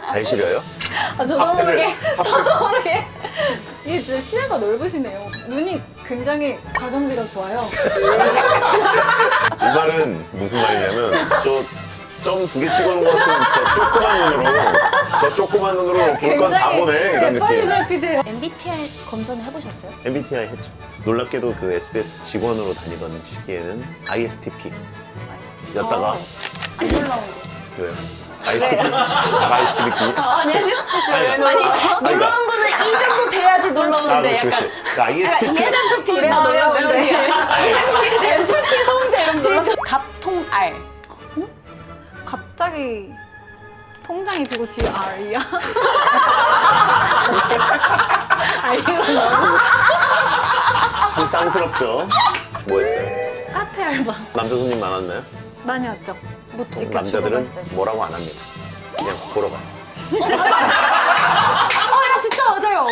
발 시려요? 아, 저도 모르게. 핫팩을- 저도 모르게. 이게 진짜 시야가 넓으시네요. 눈이 굉장히 가성비가 좋아요. 이 말은 무슨 말이냐면 저 점 2개 찍어놓은 것 같은 저 조그만 눈으로 볼 건 다 보네 이런 재빨리 느낌. 살피세요. MBTI 검사는 해보셨어요? MBTI 했죠. 놀랍게도 그 SBS 직원으로 다니던 시기에는 ISTP였다가 안 놀라운 거. 왜요? ISTP? ISTP 느낌이? 아니요. 아니, 아니, 그러니까. 놀라운 거는 이 정도 돼야지 아, 놀라운데 그렇지, 약간. 그렇지. 그 ISTP. 비례가 놀라운데. MCP 성재 이런 놀라. 갑통알. 갑자기 통장이 비고 뒤에 R이야. 참 쌍스럽죠? 뭐 했어요? 카페 알바 남자 손님 많았나요? 많이 왔죠. 뭐 보통 이렇게 남자들은 주고 가시죠. 뭐라고 안 합니다. 그냥 보러 가. 야 진짜 맞아요.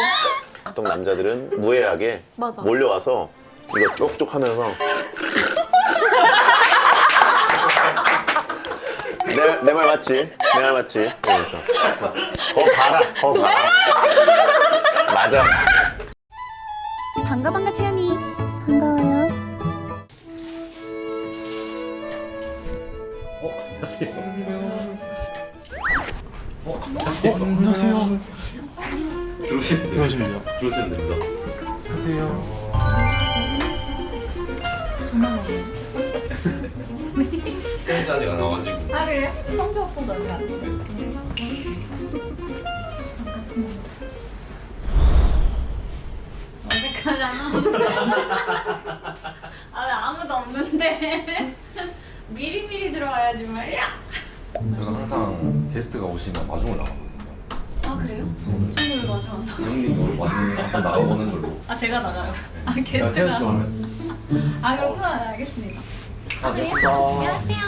보통 남자들은 무해하게 맞아. 몰려와서 이거 쪽쪽 하면서 내 말 맞지? 내 말 맞지? 이러면서 거 봐라 맞아. 반가 채연이. 반가워요. 안녕하세요. 들어오시면 됩니다. 세연씨 아직 안 와가지고. 아 그래요? 성주 오빠도 아직 안 했어요? 네, 반갑습니다. 반갑습니다. 어색하잖아. 아, 왜 아무도 없는데. 미리미리 들어와야지 말이야. 제가 항상 게스트가 오시면 마중을 나가거든요. 아 그래요? 저는 왜 마주 안 나가? 형님으로 마중 한번 나가보는 걸로. 아 제가 나가요? 아 세연 게스트가. 씨 오면. 아 그렇구나. 알겠습니다. 안녕하세요.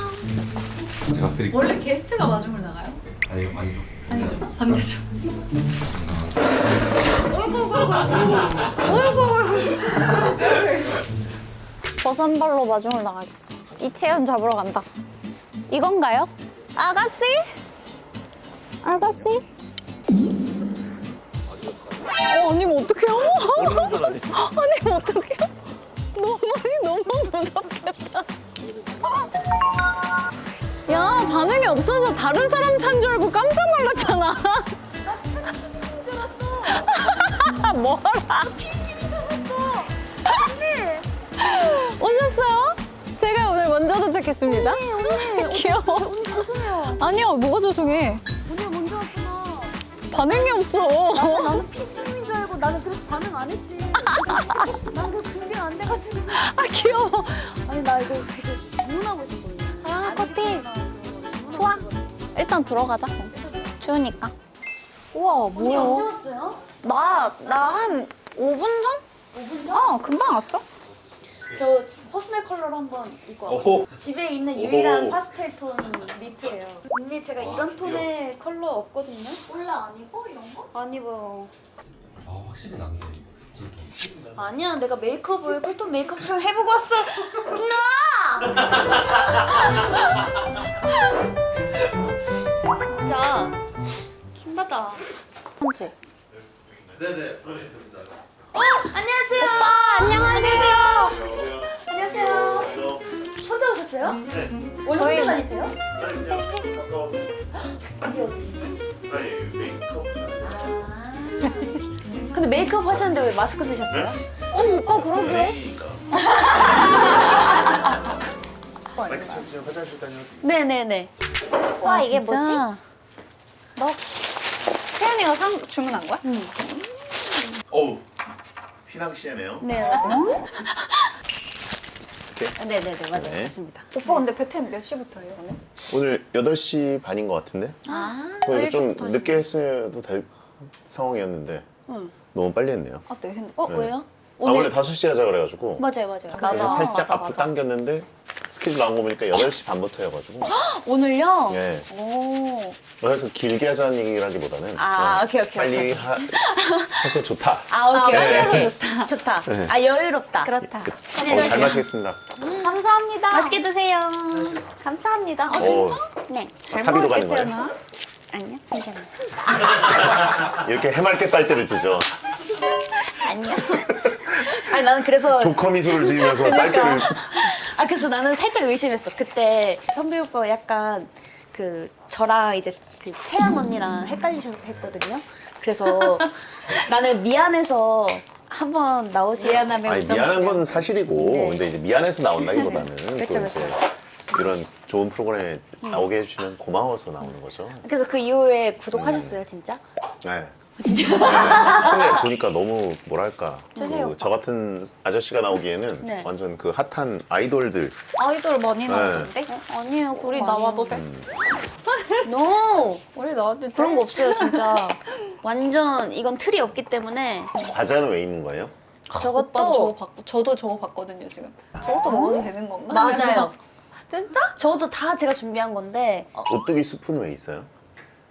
제가 드릴게요. 원래 게스트가 마중을 나가요? 아니죠. 아니죠. 반대죠. 버선발로 마중을 나가겠어. 이채연 잡으러 간다. 이건가요? 아가씨? 아가씨? 아니면 어떡해요? 아니면 어떡해요? 너무 무섭겠다. 야 반응이 없어서 다른 사람 찬 줄 알고 깜짝 놀랐잖아. 뭐라? 오셨어요? 제가 오늘 먼저 도착했습니다. 귀여워. 아니야, 뭐가 죄송해. 오늘 먼저 왔구나. 반응이 없어. 나는 피스님인 줄 알고 나는 그래서 반응 안 했지. 난 그 준비가 안 돼가지고. 아, 귀여워. 아니 나 이거 되게 주문하고 있었거든요. 아 커피. 좋아. 일단 들어가자. 추우니까. 우와, 언니 뭐야. 언제 왔어요? 나 한 5분 전? 5분 전? 어, 금방 왔어. 저 퍼스널 컬러로 한번 입고 왔어요. 집에 있는 유일한 파스텔 톤 니트예요. 언니 제가 이런 톤의 컬러 없거든요. 원래 안 입어 이런 거? 안 입어요. 아 확실히 낫네. 아니야, 내가 메이크업을 쿨톤 메이크업처럼 해보고 왔어. 진짜 킹받아. 한지. 네네. 안녕하세요. 오빠 안녕하세요. 안녕하세요. 혼자 오셨어요? 네. 원래 저희- 혼자 다니세요? 근데 메이크업 하셨는데 왜 마스크 쓰셨어요? 오빠 그러게. 마이크 찾으면 화장실 다녀. 네네네. 와 이게 뭐지? 너 세연이가 주문한 거야? 어우 휘낭시에네요. 네 맞아요. 이렇게? 네네네 맞아요. 네. 맞습니다. 오빠 근데 배템 몇 시부터예요 오늘? 오늘 8시 반인 것 같은데? 오늘 좀 늦게 했어도 될 상황이었는데 너무 빨리 했네요. 아, 네. 핸드... 어 네. 왜요? 원래 5시 하자 그래가지고 맞아요 맞아요. 그래서 살짝 맞아, 앞으로 맞아. 당겼는데 스케줄 나온 거 보니까 8시 반부터여가지고 오늘요? 예. 오. 그래서 길게 하자는 얘기라기보다는 아, 오케이. 빨리 해서 좋다. 아 오케이 네. 오케이. 좋다. 네. 아 여유롭다. 그렇다. 잘 마시겠습니다. 감사합니다. 맛있게 드세요. 감사합니다. 오, 네. 사비로 가는 거예요? 아니야, 괜찮아. 이렇게 해맑게 딸때를 치죠. 아니야. 아니 나는 그래서 조커 미소를 지으면서 딸때를. 그래서 나는 살짝 의심했어. 그때 선배 오빠가 약간 그 저랑 이제 그 채양 언니랑 헷갈리셨거든요. 그래서 나는 미안해서 한번 나오시면 아니 미안한 건 사실이고 네. 근데 이제 미안해서 나온다기보다는 그쵸, 또 이제 이런 좋은 프로그램에 나오게 해주시면 고마워서 나오는 거죠. 그래서 그 이후에 구독하셨어요, 진짜? 네. 진짜? 네. 근데 보니까 너무 뭐랄까 주세요, 저 같은 아저씨가 나오기에는 네. 완전 그 핫한 아이돌들. 아이돌 많이 나오는데? 아니에요, 우리 나와도 돼? No! 우리 나와도 돼? 그런 거 없어요, 진짜. 완전 이건 틀이 없기 때문에 과자는 왜 있는 거예요? 오빠도 저거 저것도 저도 저거 봤거든요 지금. 저것도 먹어도 되는 건가? 맞아요. 진짜? 저도 다 제가 준비한 건데 오뚜기 스프는 왜 있어요?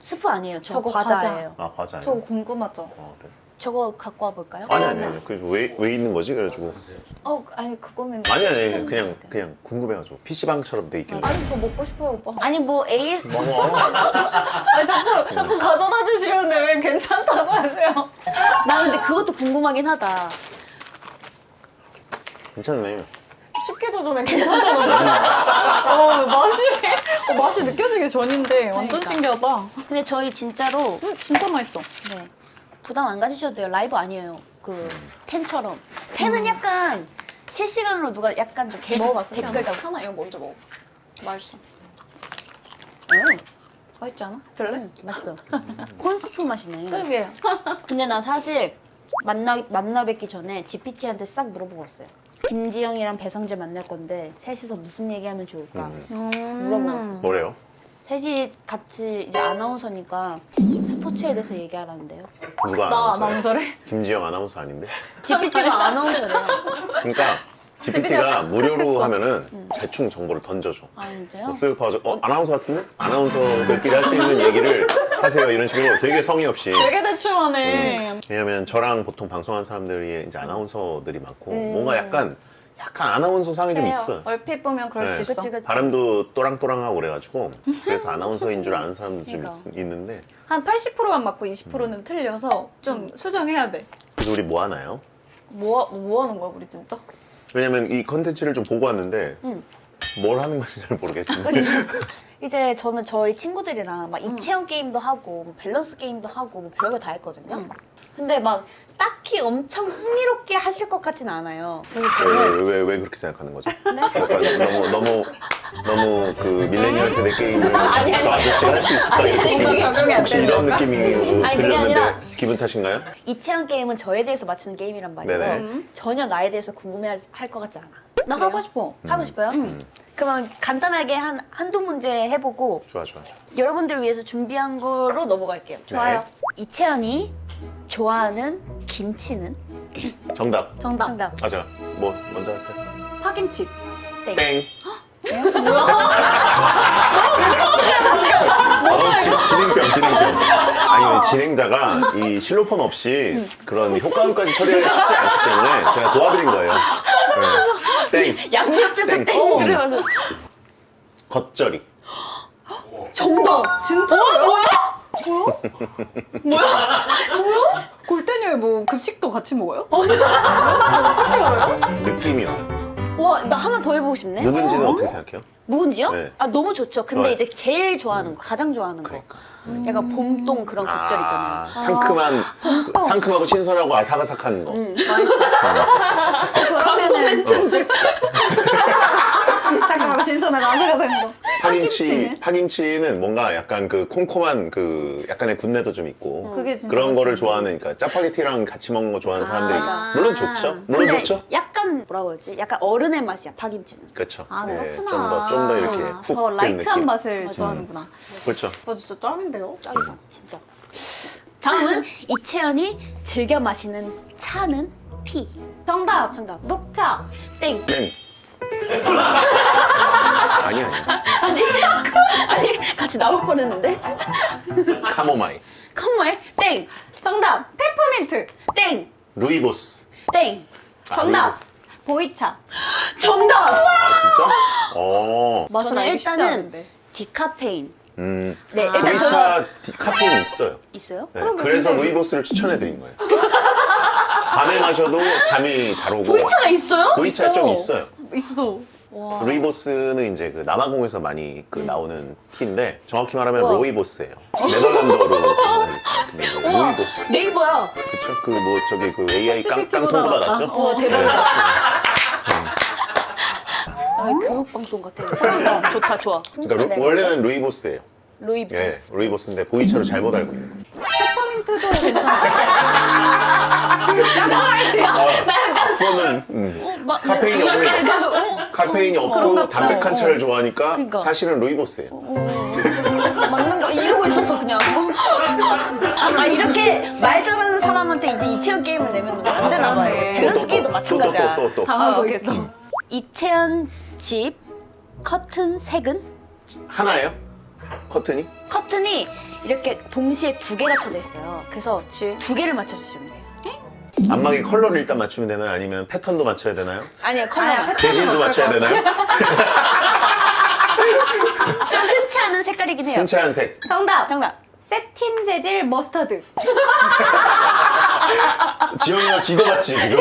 스프 아니에요. 저거 과자예요. 아 과자예요? 저거 궁금하죠. 그래? 저거 갖고 와볼까요? 아니 그래서 왜 있는 거지? 그래가지고 아니 그거면 아니 그냥 궁금해가지고 PC방처럼 돼 있길래 아니 저 먹고 싶어요 오빠. 아니 뭐 A 먹어. 아니 자꾸 가져다 주시는데 왜 괜찮다고 하세요? 나 근데 그것도 궁금하긴 하다. 괜찮네. 쉽게 도전해 괜찮다고 하시네. 맛이 느껴지기 전인데 완전 그러니까. 신기하다. 근데 저희 진짜로 진짜 맛있어. 네 부담 안 가지셔도 돼요. 라이브 아니에요. 그 팬처럼. 팬은 약간 실시간으로 누가 약간 좀 계속 먹어봤어. 댓글 다 하나 이거 먼저 먹어. 맛있어. 맛있지 않아? 별로? 맛있어. 콘스프 맛이네. 그러게요. 근데 나 사실 만나 뵙기 전에 GPT한테 싹 물어보고 왔어요. 김지영이랑 배성재 만날 건데 셋이서 무슨 얘기하면 좋을까 물어보았어요. 뭐래요? 셋이 같이 이제 아나운서니까 스포츠에 대해서 얘기하라는데요. 누가 나 아나운서예요? 아나운서래? 김지영 아나운서 아닌데? GPT가 아나운서래요. 그러니까 GPT가 무료로 하면은 대충 정보를 던져줘. 아 진짜요? 쓱 봐줘. 아나운서 같은데? 아나운서들끼리 할 수 있는 얘기를 하세요. 이런 식으로 되게 성의 없이. 되게 대충하네. 왜냐면 저랑 보통 방송하는 사람들이 이제 아나운서들이 많고 뭔가 약간 아나운서상이 좀 있어. 얼핏 보면 그럴 네. 수 있어. 그치. 발음도 또랑또랑하고 그래가지고 그래서 아나운서인 줄 아는 사람도 좀 그러니까. 있는데 한 80%만 맞고 20%는 틀려서 좀 수정해야 돼. 그래서 우리 뭐 하나요? 뭐 하는 거야 우리 진짜? 왜냐면 이 컨텐츠를 좀 보고 왔는데 뭘 하는 건지 잘 모르겠는데 이제 저는 저희 친구들이랑 막 이채영 게임도 하고 뭐 밸런스 게임도 하고 뭐 별거 다 했거든요. 근데 막 딱히 엄청 흥미롭게 하실 것 같진 않아요. 그래서 저는 왜 그렇게 생각하는 거죠? 약간 너무 그 밀레니얼 세대 게임을 저 아저씨가 할 수 있을까 이렇게 이거 적용이 안 혹시 되는 이런 건가? 느낌으로 아니, 그게 들렸는데 아니라- 기분 탓인가요? 이채영 게임은 저에 대해서 맞추는 게임이란 말이에요. 네네. 전혀 나에 대해서 궁금해 할 것 같지 않아. 나 하고 싶어. 하고 싶어요? 그러면 간단하게 한두 문제 해보고 좋아. 여러분들을 위해서 준비한 거로 넘어갈게요. 좋아요. 이채연이 좋아하는 김치는? 정답. 정답. 맞아. 뭐 먼저 하세요. 파김치. 땡. 땡. 진행병. 아니 진행자가 이 실로폰 없이 그런 효과음까지 처리하기 쉽지 않기 때문에 제가 도와드린 거예요. 네. 땡. 양옆에서 땡. 땡 들으면서 겉절이. 정답! 진짜? 뭐야? 골대녀에 뭐 급식도 같이 먹어요? 느낌이요. 와, 나 하나 더 해보고 싶네. 묵은지는 어떻게 생각해요? 묵은지요? 네. 아, 너무 좋죠. 근데 좋아요. 이제 제일 좋아하는 거, 가장 좋아하는 거. 그러니까. 약간 봄동 그런 겉절 있잖아요. 상큼하고 신선하고 아삭아삭한 거. 그러면은 잠깐만 신선하고 아삭아삭한 거. 파김치는 뭔가 약간 그 콤콤한 그 약간의 군내도 좀 있고 그게 진짜 그런 거를 맛있는 좋아하니까 짜파게티랑 같이 먹는 거 좋아하는 사람들이 맞아. 물론 좋죠. 물론 근데 좋죠. 약간 뭐라고 해야지? 약간 어른의 맛이야, 파김치는. 그렇죠. 아, 예, 그렇구나. 좀 더 이렇게 더 푹 든 라이트한 느낌. 맛을 좋아하는구나. 그렇죠. 와 진짜 짱인데요? 짱이다, 진짜. 다음은 이채연이 즐겨 마시는 차는 티. 정답. 정답. 녹차. 땡. 땡. 아니. 아니, 같이 나올 뻔했는데. 카모마일. 컴말 땡. 정답. 페퍼민트. 땡. 루이보스. 땡. 정답. 루이보스. 보이차. 정답. 아 진짜? 어. 맛을 저는 알기 쉽지 일단은 않은데. 디카페인. 네, 일단 보이차 카페인이 있어요. 있어요? 네, 그래서 루이보스를 추천해드린 거예요. 밤에 마셔도 잠이 잘 오고. 보이차가 있어요? 보이차 좀 있어요. 있어. 와. 루이보스는 이제 그 남아공에서 많이 그 나오는 티인데 정확히 말하면 우와. 로이보스예요. 네덜란드어로 부르는 근데 이제 우와, 루이보스. 네이버야. 그쵸? 그 뭐 저기 그 AI 깡통보다 낫죠? 대박이다. 아, 교육방송 같아. 좋다, 좋아. 그러니까 네. 원래는 루이보스예요. 루이보스. 예, 루이보스인데 보이차로 잘못 알고 있는 거예요. 페퍼민트도 괜찮아. 앞으로는 카페인이 없는 거. 계속 카페인이 없고 그런가 담백한 보다. 차를 좋아하니까 그러니까. 사실은 루이보스예요. 맞는 거 이러고 있었어 그냥. 아 이렇게 말 잘하는 사람한테 이제 이채연 게임을 내면 안 되나 봐요. 밸런스 게임도 마찬가지야. 또. 당하고 있어. 이채연 집 커튼 색은? 하나예요? 커튼이? 커튼이 이렇게 동시에 두 개가 쳐져 있어요. 그래서 두 개를 맞춰주시면 돼요. 안마기 컬러를 일단 맞추면 되나요? 아니면 패턴도 맞춰야 되나요? 아니요 컬러만. 재질도 맞춰야 되나요? 좀 흔치 않은 색깔이긴 해요. 흔치 않은 색. 정답. 정답. 세틴 재질 머스타드. 지영이가 지도 맞지 지금?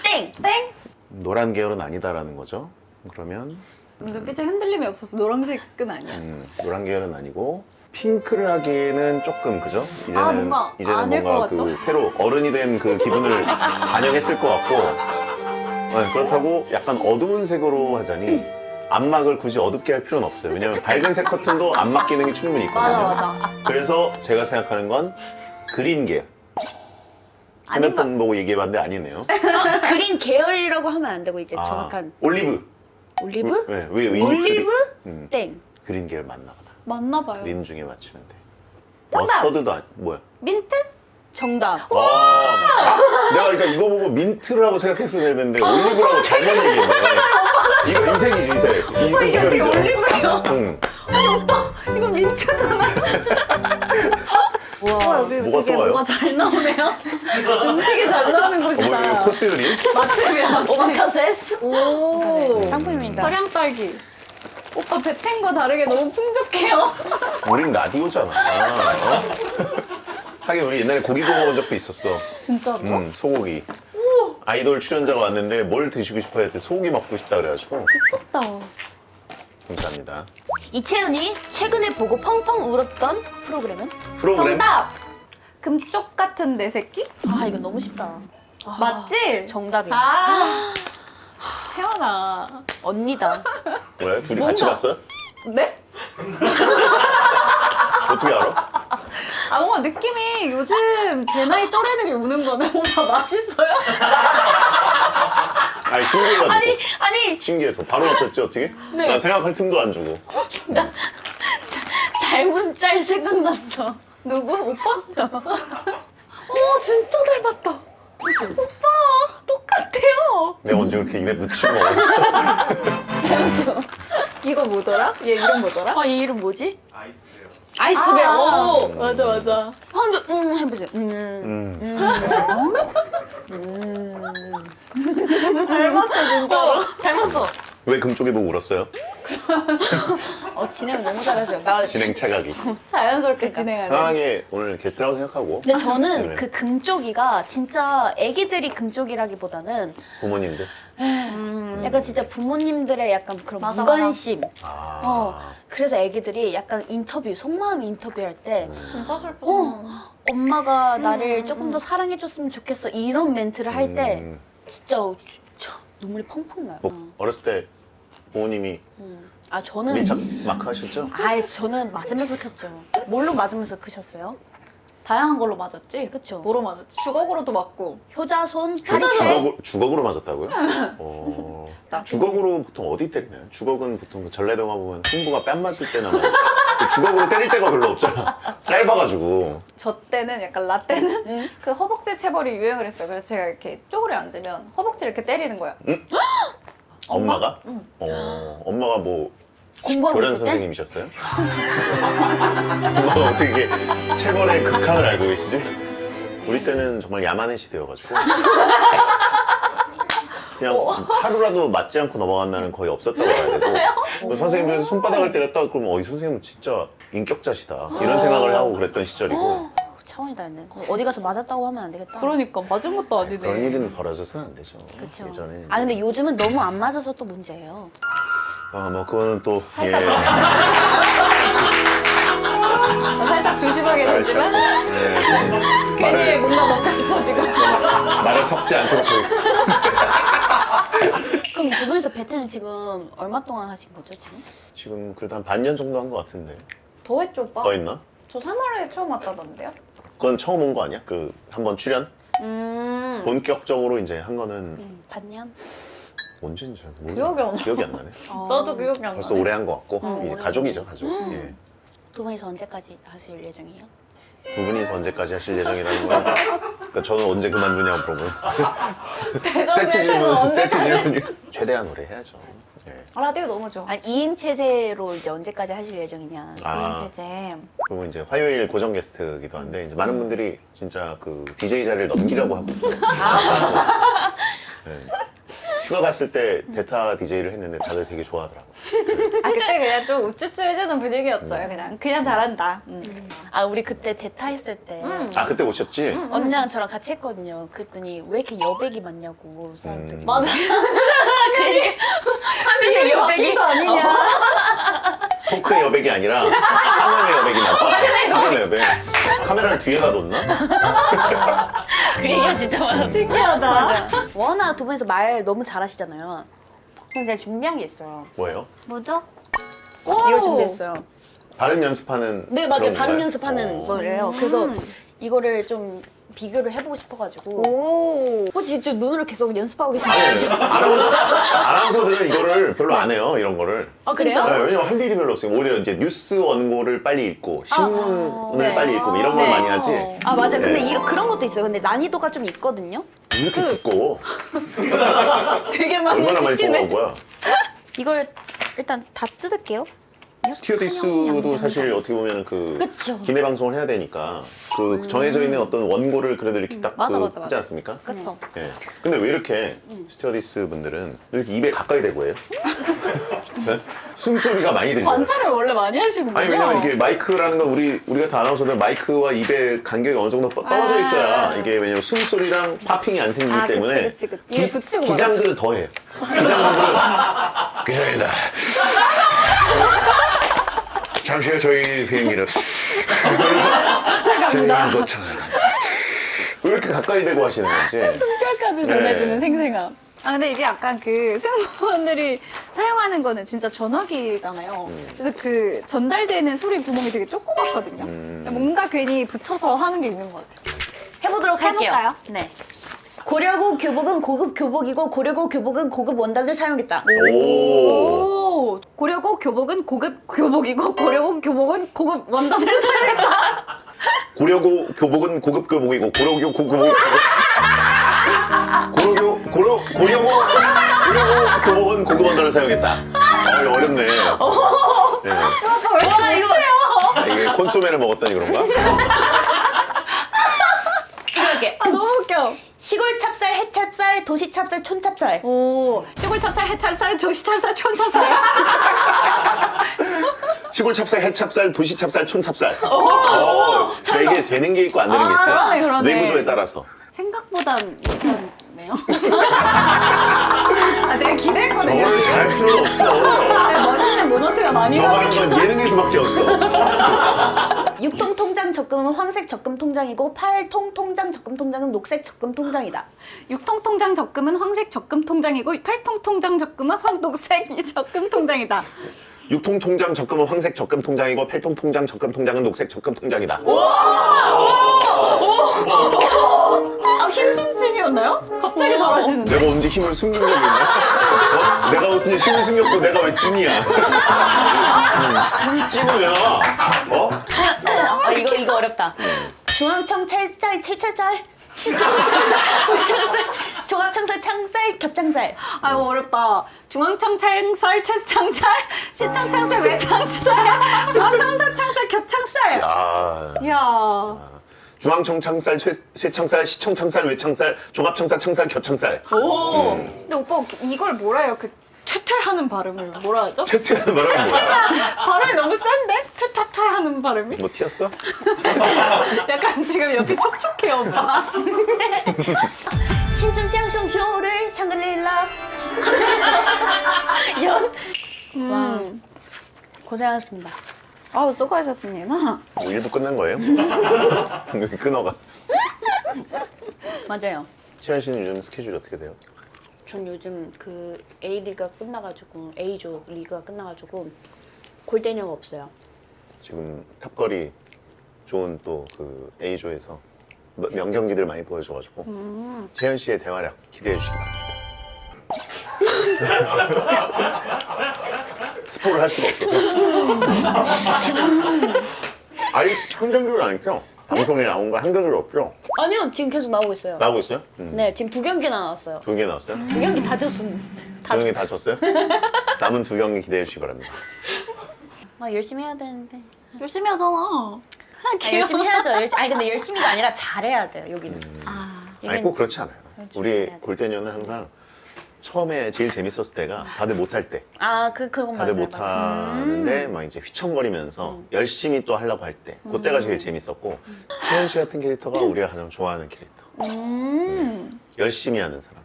땡. 땡. 노란 계열은 아니다라는 거죠. 그러면 눈빛에 흔들림이 없어서 노란색은 아니야. 노란 계열은 아니고 핑크를 하기에는 조금 그죠? 이제는 뭔가 아닐 것 같죠? 그 새로 어른이 된 그 기분을 반영했을 것 같고 네, 그렇다고 약간 어두운 색으로 하자니 안막을 굳이 어둡게 할 필요는 없어요. 왜냐면 밝은색 커튼도 안막 기능이 충분히 있거든요. 맞아. 그래서 제가 생각하는 건 그린 계열. 핸드폰 보고 얘기해봤는데 아니네요. 그린 계열이라고 하면 안 되고 이제 정확한 올리브. 올리브? 네, 왜 올리브? 음, 땡. 그린 계열 맞나 보다. 맞나 봐요. 그린 중에 맞추면 돼. 정답! 머스터드도 뭐야? 민트? 정답. 내가 그러니까 이거 보고 민트라고 생각했어야 되는데 올리브라고 잘못 얘기했네. 이거 이 색이지 이 색. 이 계열이죠. 올리브예요? 응. 이거 민트잖아. 우와. 여기 뭐가 되게 또 와요? 뭐가 잘 나오네요. 음식이 잘 나오는 뭐 이거 곳이다. 코스 그림? 맛집이야. 오마카세? 오. 상품입니다. 서량 딸기. 오빠 베텐과 다르게 너무 풍족해요. 우린 라디오잖아. 어? 하긴 우리 옛날에 고기 구워 먹은 적도 있었어. 진짜로? 소고기. 아이돌 출연자가 왔는데 뭘 드시고 싶어야 했더니 소고기 먹고 싶다 그래가지고 미쳤다. 감사합니다. 이채연이 최근에 보고 펑펑 울었던 프로그램은? 프로그램? 정답! 금쪽 같은 내 새끼? 아 이거 너무 쉽다. 맞지? 정답이야. 아. 태연아. 언니다. 왜? 둘이 같이 봤어요? 네? 어떻게 알아? 아, 뭔가 느낌이 요즘 제 나이 또래들이 우는 거는 뭔가 맛있어요? 아니 신기해가지고. 아니 신기해서 바로 맞췄지 어떻게? 네. 나 생각할 틈도 안 주고. 닮은 짤 생각났어. 누구? 오빠? 진짜 닮았다. 오빠, 똑같아요. 내가 언제 그렇게 입에 묻히고 먹었어? 이거 뭐더라? 얘 이름 뭐더라? 아, 얘 이름 뭐지? 아이스베어. 오. 맞아, 맞아. 한번 해보세요. 닮았어, 진짜로. 닮았어. 왜 금쪽이 보고 울었어요? 진행 너무 잘하세요. 나 진행 차각이. 자연스럽게 진행하네. 상황에 오늘 게스트라고 생각하고 근데 저는 네. 그 금쪽이가 진짜 애기들이 금쪽이라기보다는 부모님들. 약간 진짜 부모님들의 약간 그런 맞아, 무관심. 아. 그래서 애기들이 약간 인터뷰, 속마음 인터뷰할 때 진짜 슬퍼. 엄마가 나를 조금 더 사랑해줬으면 좋겠어 이런 멘트를 할 때 진짜 눈물이 펑펑 나요. 뭐 어렸을 때 부모님이 저는 밀착 마크 하셨죠? 저는 맞으면서 켰죠. 뭘로 맞으면서 크셨어요? 다양한 걸로 맞았지? 그쵸. 뭐로 맞았지? 주걱으로도 맞고. 효자손, 주걱으로 맞았다고요? 주걱으로 보통 어디 때리나요? 주걱은 보통 그 전래동화 보면 흥부가 뺨 맞을 때나 막 주걱으로 때릴 데가 별로 없잖아. 짧아가지고. 저 때는 약간 라떼는 그 허벅지 체벌이 유행을 했어요. 그래서 제가 이렇게 쪼그려 앉으면 허벅지를 이렇게 때리는 거야. 엄마가? 엄마가 뭐 공부하고 교련 있을 때? 선생님이셨어요? 엄마가 어떻게 이게 체벌의 극한을 알고 계시지? 우리 때는 정말 야만의 시대여가지고 그냥 하루라도 맞지 않고 넘어간 날은 거의 없었다고 봐야 되고 뭐 선생님 중에서 손바닥을 때렸다 그러면 이 선생님은 진짜 인격자시다 이런 생각을 하고 그랬던 시절이고 차원이 다르네. 그럼 어디 가서 맞았다고 하면 안 되겠다. 그러니까 맞은 것도 아니네. 그런 일은 벌어져서는 안 되죠. 그쵸. 예전에 아 근데 요즘은 너무 안 맞아서 또 문제예요. 뭐 그거는 또 살짝 예. 살짝 조심하게 되지만 네. 괜히 뭔가 먹고 싶어지고. 말을 섞지 않도록 하겠습니다. 그럼 두 분이서 배틀은 지금 얼마 동안 하신 거죠 지금? 지금 그래도 한 반년 정도 한 것 같은데 더 했죠 오빠? 더 했나? 저 3월에 처음 왔다던데요? 그건 처음 온 거 아니야? 그 한번 출연? 본격적으로 이제 한 거는 반년? 언제인지 잘 모르겠네. 기억이 안 나. 기억이 안 나네. 나도 기억이 안 벌써 나네. 오래 한 것 같고 이제 오래 가족이죠 가족. 예. 두 분이서 언제까지 하실 예정이에요? 두 분이서 언제까지 하실 예정이라는 건 그러니까 저는 언제 그만두냐고 물어보면 세트 질문이 최대한 오래 해야죠. 예. 라디오 너무 좋아. 아니 2인 체제로 이제 언제까지 하실 예정이냐? 제재. 그리고 이제 화요일 고정 게스트기도 한데 이제 많은 분들이 진짜 그 DJ 자리를 넘기려고 하고 네. 휴가 갔을 때 대타 DJ를 했는데 다들 되게 좋아하더라고. 아 그때 그냥 좀 우쭈쭈 해주는 분위기였죠. 그냥 잘한다. 아 우리 그때 대타 했을 때 아 그때 오셨지? 언니랑 저랑 같이 했거든요. 그랬더니 왜 이렇게 여백이 많냐고 사람들이. 맞아. 하필 여백이 거 아니냐? 토크의 여백이 아니라 화면의 여백이 나빠. 화면의 여백. 카메라를 뒤에다 뒀나? 그 얘기가 진짜 많았어. 신기하다. 워낙 두 분이서 말 너무 잘하시잖아요. 그럼 제가 준비한 게 있어요. 뭐예요? 뭐죠? 이걸 준비했어요. 발음 연습하는 네 맞아요. 그런 발음 건가요? 연습하는 거래요. 그래서 이거를 좀 비교를 해보고 싶어가지고 오. 혹시 진짜 눈으로 계속 연습하고 계신 아니, 거죠? 아나운서들은 이거를 별로 안 해요 이런 거를. 아 그래요? 네, 왜냐면 할 일이 별로 없어요. 오히려 이제 뉴스 원고를 빨리 읽고 신문을 네. 빨리 읽고 이런 걸 네. 많이 하지. 아 맞아요. 근데 네. 그런 것도 있어요. 근데 난이도가 좀 있거든요. 이렇게 듣고 되게 많이 얼마나 많이 시키네. 뽑아온 거야? 이걸 일단 다 뜯을게요. 스튜어디스도 사실 어떻게 보면 그 그쵸. 기내 방송을 해야 되니까 그 정해져 있는 어떤 원고를 그래도 이렇게 딱 맞아, 그 맞아, 하지 맞아. 않습니까? 그쵸. 예. 근데 왜 이렇게 스튜어디스 분들은 이렇게 입에 가까이 대고 해요? 네? 숨소리가 많이 들려요. 관찰을 원래 많이 하시는군요. 아니 왜냐면 이게 마이크라는 건 우리 같은 아나운서들 마이크와 입의 간격이 어느 정도 떨어져 있어야 이게 왜냐면 숨소리랑 파핑이 안 생기기 아, 그치, 때문에 그치, 그치. 이게 붙이고 기장들은 더 해요. 기장분들은 기장이다. 잠시 후 저희 비행기를 갑니다. 왜 이렇게 가까이 대고 하시는 건지. 숨결까지 전해주는 네. 생생함. 아 근데 이게 약간 그 승무원들이 사용하는 거는 진짜 전화기잖아요. 그래서 그 전달되는 소리 구멍이 되게 조그맣거든요. 뭔가 괜히 붙여서 하는 게 있는 것 같아요. 해보도록 할게요. 해볼까요? 네. 고려고 교복은 고급 교복이고 고려고 교복은 고급 원단을 사용했다. 오. 오, 고려고 교복은 고급 교복이고 고려고 교복은 고급 원단을 사용했다. 고려고 교복은 고급 교복이고 고려고 고려고 교복은 고급 원단을 사용했다. 이거 어렵네. 네. 와 이거 이게 콘소메를 먹었다니 그런가? 이렇게 아 너무 웃겨. 시골 찹쌀, 해찹쌀, 도시 찹쌀, 촌 찹쌀. 오, 시골 찹쌀, 해찹쌀, 조시 찹쌀, 촌 찹쌀. 시골 찹쌀, 해찹쌀, 도시 찹쌀, 촌 찹쌀. 그러니까 이게 되는 게 있고 안 되는 게 있어요. 그러네, 그러네. 뇌구조에 따라서. 생각보단 못하네요. 아, 내가 기대했거든요. 저거를 지금. 잘할 필요는 없어. 아니, 멋있는 모먼트가 많이 저거 나와. 하는 건 예능에서밖에 없어. 육통 통장 적금은 황색 적금 통장이고 팔통 통장 적금 통장은 녹색 적금 통장이다. 6통 통장 적금은 황색 적금 통장이고 8통 통장 적금은 황녹색 적금 통장이다. 6통 통장 적금은 황색 적금 통장이고 8통 통장 적금 통장은 녹색 적금 통장이다. 아, 힘숨진이었나요? 갑자기 잘하시는데. 내가 언제 힘을 숨긴 적이 있나? 어? 내가 언제 힘을 숨겼고 내가 왜 찐이야? 찐은 왜 나와? 어? 이거 어렵다. 중앙청 찰쌀, 채찰쌀, 시청청쌀, 청쌀, 종합청쌀, 창쌀, 겹창쌀. 아유 어렵다. 중앙청 창살, 최창살, 시청 창살, 외창살, 중앙청사 창살, 겹창살. 야. 이야. 중앙청창살, 쇠창살, 시청창살, 외창살, 종합청살, 창살, 겹창살. 오. 근데 오빠 이걸 뭐라 해요? 그 퇴퇴하는 발음을 뭐라 하죠? 퇴퇴하는 말은 뭐야? 발음이 너무 센데? 퇴퇴퇴하는 발음이? 뭐 튀었어? 약간 지금 옆이 촉촉해요, 오빠. 신춘시앙쇼쇼를 샹글릴라. 와, 고생하셨습니다. 아우, 수고하셨습니다. 뭐 일도 끝난 거예요? 여기 끊어가. 맞아요. 시현 씨는 요즘 스케줄이 어떻게 돼요? 전 요즘 그 A리그가 끝나가지고 A조 리그가 끝나가지고 골대녀가 없어요. 지금 탑걸이 좋은 또 그 A조에서 명경기들 많이 보여줘가지고 채연 씨의 대활약 기대해 주시기 바랍니다. 스포를 할 수가 없어서. 아니 한 경기도 안 했죠? 방송에 나온 거 한 경기도 없죠? 아니요, 지금 계속 나오고 있어요. 나오고 있어요? 네, 지금 2경기나 나왔어요. 2개 나왔어요? 2경기 다 졌습니다. 2경기 다 졌어요? 남은 2경기 기대해 주시기 바랍니다. 아, 열심히 해야 되는데. 열심히 하잖아. 아, 열심히 해야죠. 아니 근데 열심히가 아니라 잘해야 돼요. 여기는. 아니 꼭 그렇지 않아요. 우리 해야 돼. 골대녀는 항상 처음에 제일 재밌었을 때가 다들 못할 때. 그건 다들 맞아요. 못하는데 막 이제 휘청거리면서 열심히 또 하려고 할 때 그때가 제일 재밌었고 채연 씨 같은 캐릭터가 우리가 가장 좋아하는 캐릭터. 열심히 하는 사람.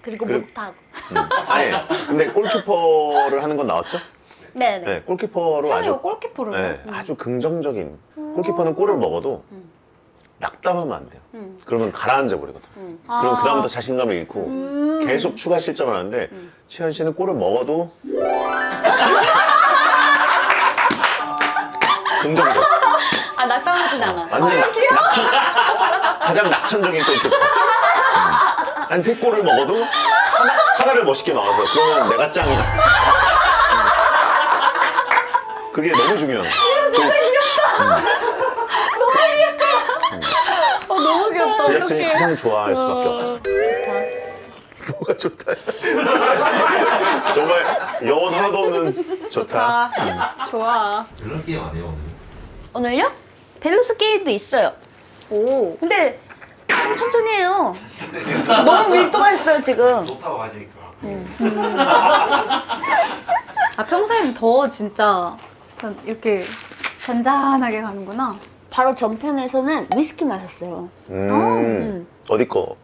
그리고 그리고- 못하고. 아니 근데 골키퍼를 하는 건 나왔죠? 네네. 네, 골키퍼로 채연이가 아주 골키퍼를 네, 해요? 아주 긍정적인. 골키퍼는 골을 먹어도 낙담하면 안 돼요. 그러면 가라앉아 버리거든. 그럼 그다음부터 자신감을 잃고 계속 추가 실점을 하는데 시현 씨는 골을 먹어도 긍정적. 아, 낙담하진 않아. 완전 가장 낙천적인 골키퍼. 한 3골을 먹어도 하나를 멋있게 막아서 그러면 내가 짱이다. 그게 너무 중요한 거야. 너무 귀엽다. 제작진이 어떡해. 가장 좋아할 수밖에 없죠. 뭐가 좋다. 정말 영혼 하나도 없는 좋다. 좋아. 밸런스 게임 안 해요 오늘? 오늘요? 밸런스 게임도 있어요. 오. 근데 좀 천천히 해요. 너무 밀도했어요 지금. 좋다고 하시니까. 아, 평소에는 더 진짜 약간 이렇게 잔잔하게 가는구나. 바로 전편에서는 위스키 마셨어요. 어디 거?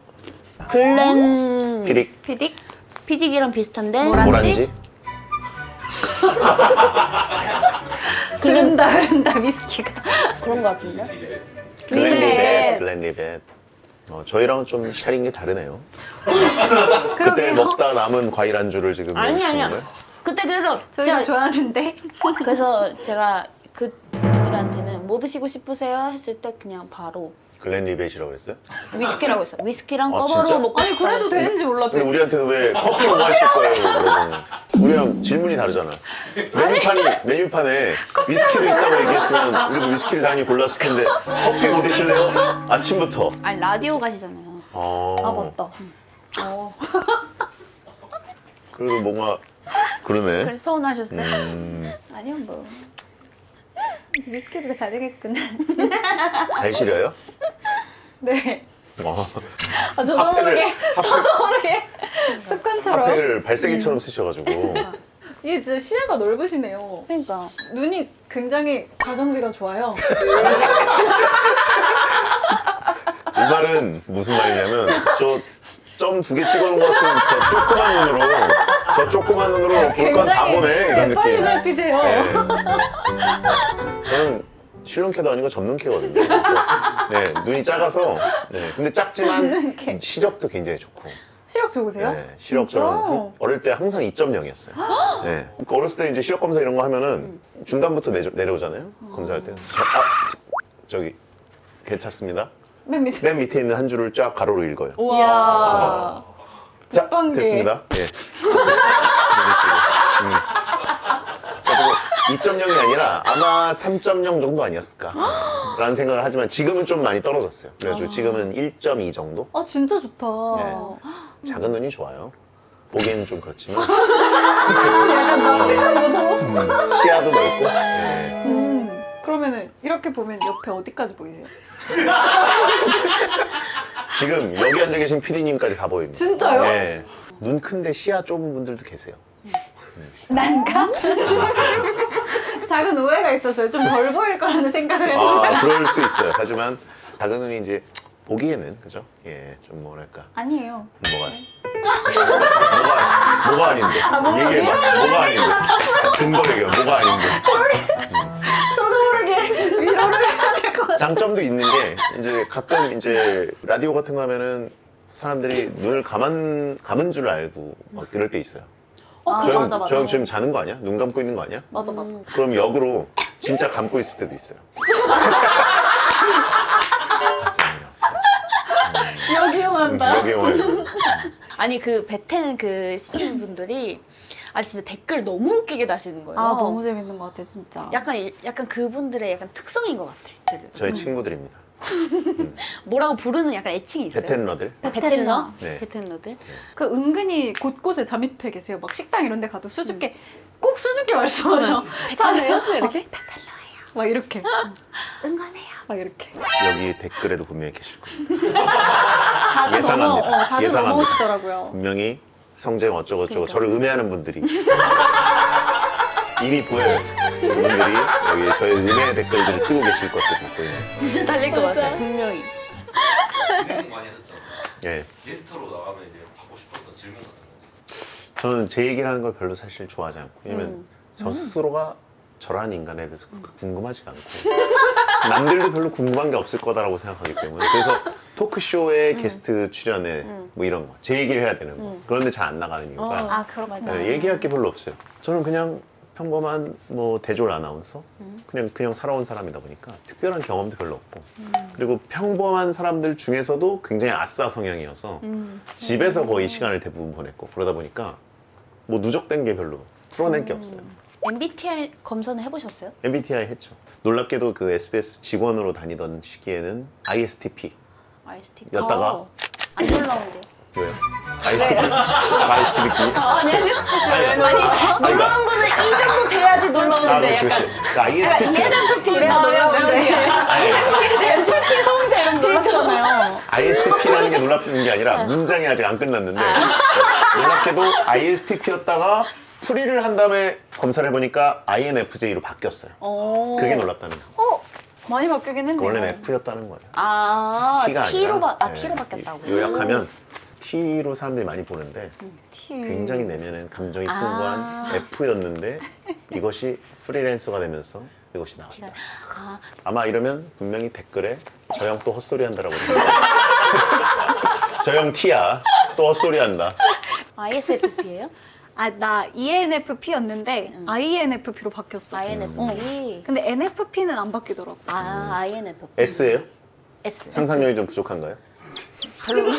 글렌 피릭? 피딕? 피딕이랑 비슷한데 뭐라? 모란지? 흐른다 위스키가. 그런 거 같은데. 글렌리벳. 글렌리벳. 저희랑은 좀 차린 게 다르네요. 그때 그러게요. 먹다 남은 과일 안주를 지금 아니 먹으시는 아니야. 거예요? 그때 그래서 저희가 제가- 좋아하는데. 그래서 제가 그분들한테는 뭐 드시고 싶으세요 했을 때 그냥 바로 글렌리벳이라고 그랬어요? 위스키라고 했어요. 위스키랑 아, 꺼버로 진짜? 먹고 아니 그래도 싶다고 되는지 몰랐지. 근데 우리한테는 왜 커피 뭐 하실 거예요? 그러면 우리랑 질문이 다르잖아. 메뉴판에 위스키도 있다고 얘기했으면 우리도 위스키를 당연히 골랐을 텐데 커피 뭐 드실래요? 아침부터. 했어요. 아니 라디오 가시잖아요. 아 맞다. 그래도 뭔가 그러네. 그래서 서운하셨어요? 아니요 뭐. 위스키도 가능했구나. 발 시려요? 네. 어. 아, 저도 모르게 습관처럼. 핫팩을 발색이처럼 쓰셔가지고 이게 진짜 시야가 넓으시네요. 그러니까 눈이 굉장히 가성비가 좋아요. 이 말은 무슨 말이냐면 저 점 2개 찍어놓은 것 같은 저 조그만 눈으로 볼 건 다 보네 이런 재빨리 느낌. 잡히세요. 네. 저는 실론캐도 아니고 접는캐거든요. 그래서, 네, 눈이 작아서 네, 근데 작지만 접는캐. 시력도 굉장히 좋고 시력 좋으세요? 네, 시력 저는 진짜? 어릴 때 항상 2.0이었어요. 네. 그러니까 어렸을 때 이제 시력 검사 이런 거 하면은 중간부터 내려오잖아요. 검사할 때. 저기 괜찮습니다. 맨 밑에. 맨 밑에 있는 한 줄을 쫙 가로로 읽어요. 이야. 자, 국방계. 됐습니다. 예. 그래가지고 2.0이 아니라 아마 3.0 정도 아니었을까 라는 생각을 하지만 지금은 좀 많이 떨어졌어요. 그래가지고 지금은 1.2 정도? 아 진짜 좋다. 네. 작은 눈이 좋아요. 보기에는 좀 그렇지만 약간 납득하는 거. 시야도 넓고 네. 그러면은 이렇게 보면 옆에 어디까지 보이세요? 지금 여기 앉아 계신 PD님까지 다 보입니다. 진짜요? 네. 눈 큰데 시야 좁은 분들도 계세요. 난가? 작은 오해가 있었어요. 좀 덜 보일 거라는 생각을 했는데. 아, 그럴 수 있어요. 하지만 작은 눈이 이제 보기에는 그죠? 예, 좀 뭐랄까 아니에요. 뭐가 아닌데? 얘기해봐. 뭐가 아닌데? 근거 얘기해. 뭐가 아닌데? 저도 모르게 위로를 해야 될 것 같아요. 장점도 있는 게 이제 가끔 이제 라디오 같은 거 하면은 사람들이 눈을 감은 줄 알고 막 이럴 때 있어요. 저 형 지금 자는 거 아니야? 눈 감고 있는 거 아니야? 맞아. 그럼 역으로 진짜 감고 있을 때도 있어요. 여기용한다. 여기 와요. 아니 그 베텐 그 시청자분들이 아 진짜 댓글 너무 웃기게 다시는 거예요. 아, 너무 재밌는 것 같아, 진짜. 약간 그분들의 약간 특성인 것 같아. 저희 친구들입니다. 뭐라고 부르는 약간 애칭이 있어요. 베텐러들. 베텐러? 네. 베텐러들? 그 은근히 곳곳에 잠입해 계세요. 막 식당 이런 데 가도 수줍게, 꼭 수줍게 말씀하셔. 베텐러요? 이렇게? 막 이렇게. 응원해요. 막 이렇게. 여기 댓글에도 분명히 계실 거예요. 자주 예상합니다. 자주 예상합니다. 넘어오시더라고요. 분명히 성재가 어쩌고저쩌고 그러니까. 저를 음해하는 분들이 이미 보여요. 그분들이 여기 저의 음해 댓글들을 쓰고 계실 것들이 보여요. 진짜 달릴 것 같아요. 분명히. 질문 많이 하셨잖아요. 예. 게스트로 나가면 이제 받고 싶었던 질문 같은 거. 저는 제 얘기를 하는 걸 별로 사실 좋아하지 않고 왜냐면 저 스스로가 저라는 인간에 대해서 그렇게 궁금하지가 않고 남들도 별로 궁금한 게 없을 거다라고 생각하기 때문에 그래서 토크쇼에 게스트 출연에 뭐 이런 거 제 얘기를 해야 되는 거 그런데 잘 안 나가는 이유가 아, 그렇구나. 네, 얘기할 게 별로 없어요. 저는 그냥 평범한 뭐 대졸 아나운서 그냥 살아온 사람이다 보니까 특별한 경험도 별로 없고 그리고 평범한 사람들 중에서도 굉장히 아싸 성향이어서 집에서 거의 시간을 대부분 보냈고 그러다 보니까 뭐 누적된 게 별로 풀어낼 게 없어요. MBTI 검사는 해보셨어요? MBTI 했죠. 놀랍게도 그 SBS 직원으로 다니던 시기에는 ISTP ISTP. 였다가 안 놀라운데요? 왜요? ISTP? ISTP? 아니 아니요. 아니 놀라운 거는 이 정도 돼야지 아, 놀라운데 그렇지, 약간 그렇지. 그 ISTP. 그래야 놀라운데. 솔직히 성재 이런 놀랐잖아요. ISTP라는 게 놀랍는 게 아니라 문장이 아직 안 끝났는데 놀랍게도 ISTP였다가 풀이를 한 다음에 검사를 해보니까 INFJ로 바뀌었어요. 그게 놀랍다는 거. 많이 바뀌긴 했네요. 원래는 F였다는 거예요. 아 T가 아니라. T로 네, 바뀌었다고. 요약하면 T로 사람들이 많이 보는데 T. 굉장히 내면은 감정이 풍부한 F였는데 이것이 프리랜서가 되면서 이것이 나왔다. 아, 아마 이러면 분명히 댓글에 저 형 또 헛소리 한다라고 그럽니다. 저 형 T야. 또 헛소리 한다. ISFP예요? 아, 나 ENFP였는데 INFP로 바뀌었어. INFP. 근데 NFP는 안 바뀌더라고. 아 INFP. S예요? S. 상상력이 좀 부족한가요? 별로.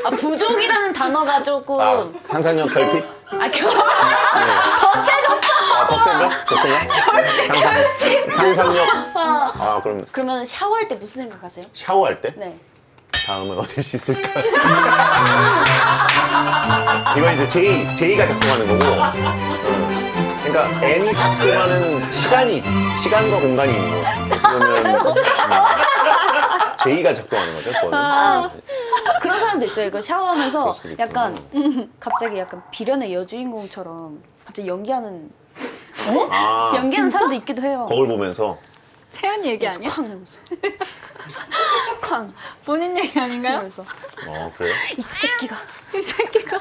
아 부족이라는 단어가 조금. 아, 상상력 결핍? 더 센가? 더 센가? 상상력. 아, 그럼 그러면 샤워할 때 무슨 생각하세요? 샤워할 때? 네. 다음은 어딜 씻을까? 이건 이제 J가 작동하는 거고. 그러니까 N이 작동하는 시간과 공간이 있는 거죠. 그러면 J가 작동하는 거죠. 그거는. 그런 사람도 있어요. 이거 샤워하면서 그럴 수도 있구나. 약간 갑자기 약간 비련의 여주인공처럼 갑자기 연기하는 아, 연기하는 사람도 있기도 해요. 거울 보면서 채연이 얘기 아니야? 쾅 이러면서 쾅 본인 얘기 아닌가요? 이러면서 그래요? 이 새끼가 이 새끼가.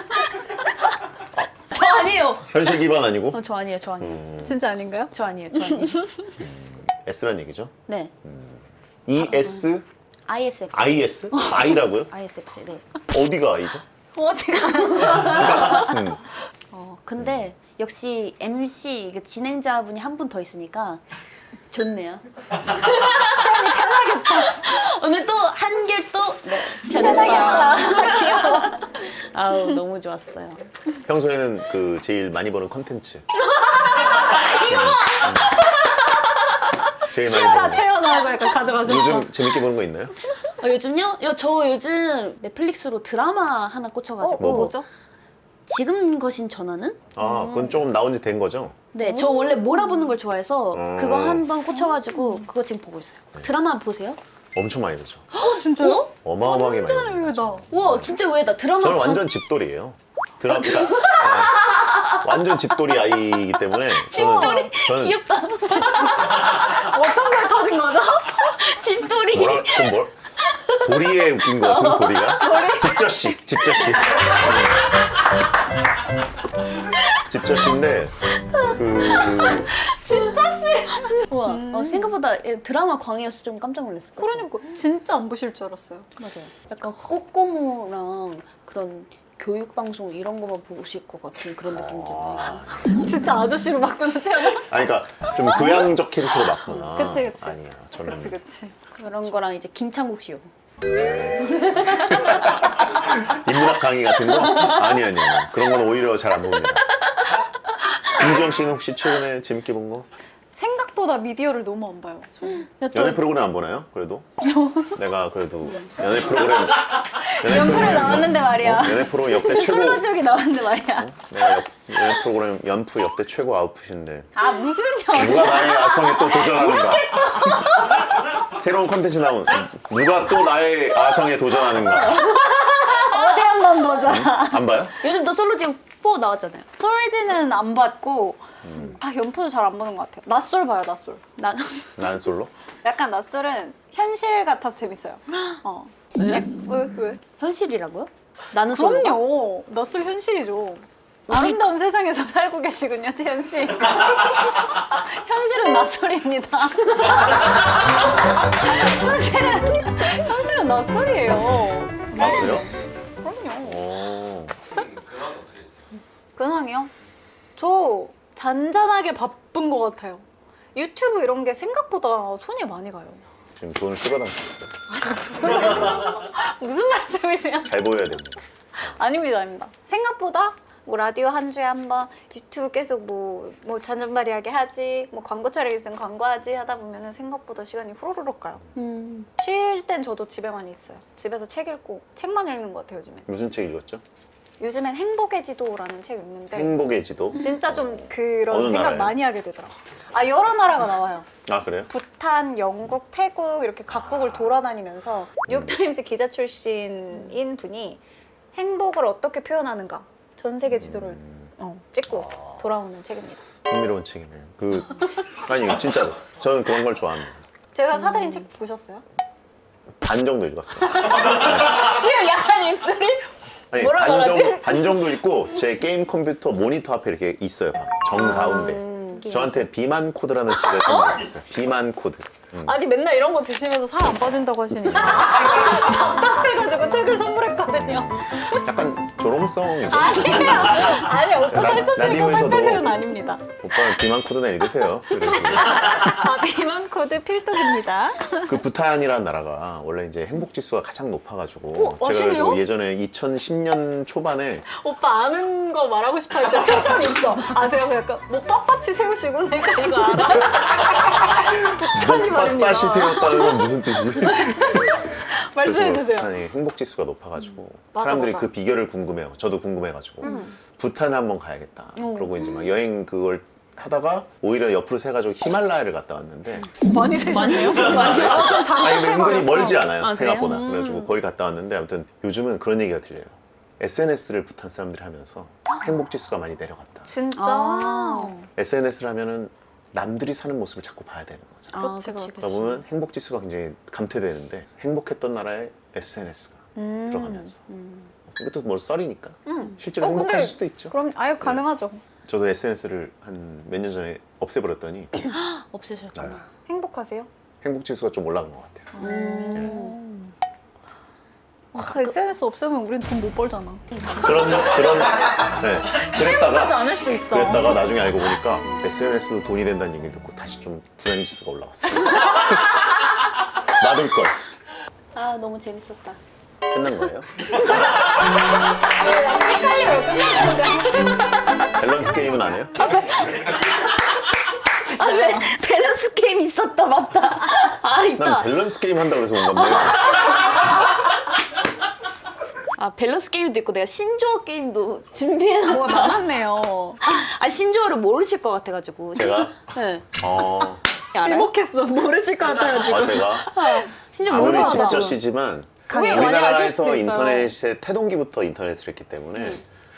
저 아니에요. 현실 기반 아니고 저 아니에요. 저 아니에요. 진짜 아닌가요? 저 아니에요. 저 아니에요. S란 얘기죠. 네. ES, ISFP. IS? I라고요? ISFP. 네. 어디가 I죠? 어디가? 근데 역시 MC 그 진행자분이 한 분 더 있으니까 좋네요. 편하겠다. 오늘 또 한결 또 네, 편했어요. 귀여워. 아우 너무 좋았어요. 평소에는 그 제일 많이 버는 컨텐츠. 제일 많이 버는 거. 채연하고 약간 가져가셨어. 요즘 재밌게 보는 거 있나요? 요즘요? 저 요즘 넷플릭스로 드라마 하나 꽂혀가지고 뭐? 뭐죠? 지금 거신 전화는? 그건 조금 나온 지 된 거죠? 네, 저 원래 몰아보는 걸 좋아해서 그거 음. 한 번 꽂혀가지고 그거 지금 보고 있어요. 드라마 보세요? 엄청 많이 보죠. 진짜요? 어마어마하게 많이 완전 보죠. 의외다. 우와, 진짜 의외다. 드라마 저는 방- 완전 집돌이에요. 드라마 완전 집돌이 아이이기 때문에 집돌이 저는 귀엽다. 어떤 걸 터진 거죠? 집돌이. 그럼 뭘? 도리에 웃긴 거 같은 도리가? 집저씨. 집저씨인데 진짜 씨. 우와, 생각보다 드라마 광이어서 좀 깜짝 놀랐어요. 그러니까 진짜 안 보실 줄 알았어요. 맞아요. 약간 꼬꼬무랑 그런 교육 방송 이런 거만 보실 것 같은 그런 느낌 들어요. 진짜 아저씨로 바꾸는 채연아. 아니 그러니까 좀 교양적 캐릭터로 맞거나. 그치. 아니야. 저는 그치. 그런 거랑 이제 김창국 씨요. 인문학 강의 같은 거? 아니. 그런 건 오히려 잘 안 봅니다. 김지영 씨는 혹시 최근에 재밌게 본 거? 생각보다 미디어를 너무 안 봐요. 저는. 연애 프로그램 안 보나요? 그래도? 내가 그래도 연애 프로그램 연프로 나왔는데 말이야. 연애 프로그램 역대 최고 솔로지옥이 나왔는데 말이야. 내가 연애 프로그램 연프 역대 최고 아웃풋인데 아 무슨 연? 누가 나의 아성에 또 도전하는가? 새로운 컨텐츠 나온 누가 또 나의 아성에 도전하는가? 어디 한번 보자. 안 봐요? 요즘 또 솔로지옥 4 나왔잖아요. 솔지는 안 봤고 연프도 잘 안 보는 것 같아요. 낯솔 봐요, 낯솔. 나는 솔로? 약간 낯솔은 현실 같아서 재밌어요. 왜? 왜? 현실이라고요? 나는 솔로. 그럼요. 낯솔 현실이죠. 아름다운 세상에서 살고 계시군요, 태연 씨. 현실은 낯설입니다. 현실은 낯설이에요. 아 그래요? 그럼요. 오. 근황이요? 저 잔잔하게 바쁜 것 같아요. 유튜브 이런 게 생각보다 손이 많이 가요. 지금 돈을 쓸어 담고 있어요. 무슨 말씀이세요? 잘 보여야 됩니다. 아닙니다. 생각보다 뭐 라디오 한 주에 한 번, 유튜브 계속 뭐 잔잔바리하게 하지, 뭐 광고 촬영 있으면 광고하지 하다 보면은 생각보다 시간이 후루룩 가요. 쉴 땐 저도 집에만 있어요. 집에서 책 읽고 책만 읽는 것 같아요, 요즘에. 무슨 책 읽었죠? 요즘엔 행복의 지도라는 책 읽는데 행복의 지도? 진짜 좀 그런 어느 생각 나라예요? 많이 하게 되더라고요. 아, 여러 나라가 나와요. 아 그래요? 부탄, 영국, 태국 이렇게 각국을 돌아다니면서 뉴욕타임즈 기자 출신인 분이 행복을 어떻게 표현하는가 전 세계 지도를 찍고 돌아오는 책입니다. 흥미로운 책이네요. 아니 진짜로 저는 그런 걸 좋아합니다. 제가 사드린 책 보셨어요? 반 정도 읽었어요. 지금 약간 입술이 아니, 뭐라 말하지? 반 정도 읽고 제 게임 컴퓨터 모니터 앞에 이렇게 있어요. 정 가운데. 저한테 비만 코드라는 책을 선물했어요. 비만 코드. 아니 맨날 이런 거 드시면서 살 안 빠진다고 하시니까 답답해가지고 책을 선물했거든요. 약간 조롱성이죠. 아니 오빠 살 쪘으니까 살 라디오에서도 빼세요는 아닙니다. 오빠는 비만 코드나 읽으세요. 그래서 아 비만 코드 필독입니다. 그 부탄이라는 나라가 원래 이제 행복 지수가 가장 높아가지고 제가 아시네요? 그래가지고 예전에 2010년 초반에 오빠 아는 거 말하고 싶어 할 때 표정이 있어. 아세요? 약간 뭐 빳빳이 세우시고 내가 이거 알아. 부탄이 말입니다. 빳빳이 세웠다는 건 무슨 뜻이지? 말씀해 주세요. 부탄이 행복 지수가 높아가지고 맞아, 사람들이 맞아. 그 비결을 궁금해요. 저도 궁금해가지고 부탄을 한번 가야겠다. 그러고 이제 막 여행 그걸 하다가 오히려 옆으로 세가지고 히말라야를 갔다 왔는데 많이 세셨네요. 세신 거 아니에요? 좀 아니 잔뜩 근데 은근히 세버렸어. 멀지 않아요. 아, 그래요? 생각보다. 그래가지고 거기 갔다 왔는데 아무튼 요즘은 그런 얘기가 들려요. SNS를 부탄 사람들이 하면서 행복 지수가 많이 내려갔다. 진짜. 아. SNS를 하면은 남들이 사는 모습을 자꾸 봐야 되는 거죠. 그렇지, 그치, 그렇지. 그러다 보면 행복 지수가 굉장히 감퇴되는데 행복했던 나라에 SNS가 들어가면서 이것도 뭐 썰이니까 실제로 근데 행복하실 수도 있죠. 그럼 아예 가능하죠. 저도 SNS를 한 몇 년 전에 없애버렸더니 없애셨구나. 행복하세요? 행복 지수가 좀 올라간 것 같아요. SNS 없으면 우린 돈 못 벌잖아. 네, 그랬다가 하지 않을 수도 있어. 그랬다가 나중에 알고 보니까 SNS도 돈이 된다는 얘기를 듣고 다시 좀 불안 지수가 올라갔어요. 놔둘 걸. 아, 너무 재밌었다. 끝난 거예요? 헷갈려요. 밸런스 게임은 안 해요? 아, 왜 밸런스 게임 있었다, 맞다. 아, 난 있다. 밸런스 게임 한다고 그래서 온 건데. 아 밸런스 게임도 있고 내가 신조어 게임도 뭐가 준비해놨다. 많았네요. 아 신조어를 모르실 것 같아가지고. 제가? 네. 알아요? 지목했어. 모르실 것 같아가지고. 제가 신조어 아무리 모르나 봐. 친척시지만 그게 많이 아실 수도 우리나라에서 있어요. 인터넷에 태동기부터 인터넷을 했기 때문에